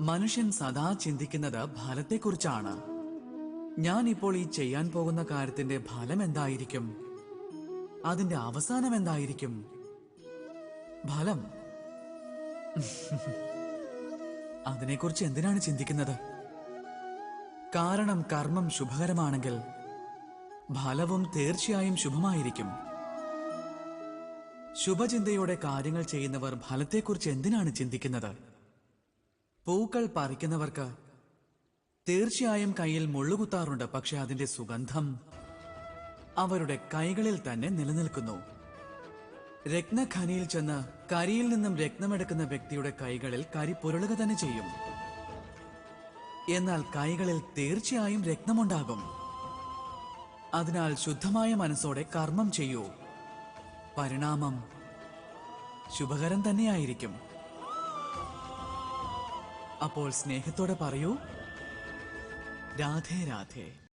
മനുഷ്യൻ സദാ ചിന്തിക്കുന്നത് ഫലത്തെക്കുറിച്ചാണ്. ഞാൻ ഇപ്പോൾ ഈ ചെയ്യാൻ പോകുന്ന കാര്യത്തിന്റെ ഫലം എന്തായിരിക്കും, അതിന്റെ അവസാനം എന്തായിരിക്കും? ഫലം അതിനെക്കുറിച്ച് എന്തിനാണ് ചിന്തിക്കുന്നത്? കാരണം കർമ്മം ശുഭകരമാണെങ്കിൽ ഫലവും തീർച്ചയായും ശുഭമായിരിക്കും. ശുഭചിന്തയോടെ കാര്യങ്ങൾ ചെയ്യുന്നവർ ഫലത്തെക്കുറിച്ച് എന്തിനാണ് ചിന്തിക്കുന്നത്? പൂക്കൾ പറിക്കുന്നവർക്ക് തീർച്ചയായും കയ്യിൽ മുള്ളുകുത്താറുണ്ട്, പക്ഷെ അതിന്റെ സുഗന്ധം അവരുടെ കൈകളിൽ തന്നെ നിലനിൽക്കുന്നു. രത്നഖനിയിൽ ചെന്ന് കരിയിൽ നിന്നും രത്നമെടുക്കുന്ന വ്യക്തിയുടെ കൈകളിൽ കരി പുരളുക തന്നെ ചെയ്യും. എന്നാൽ കൈകളിൽ തീർച്ചയായും രത്നമുണ്ടാകും. അതിനാൽ ശുദ്ധമായ മനസ്സോടെ കർമ്മം ചെയ്യൂ. പരിണാമം ശുഭകരം തന്നെയായിരിക്കും. അപ്പോൾ സ്നേഹത്തോടെ പറയൂ, രാധേ രാധേ.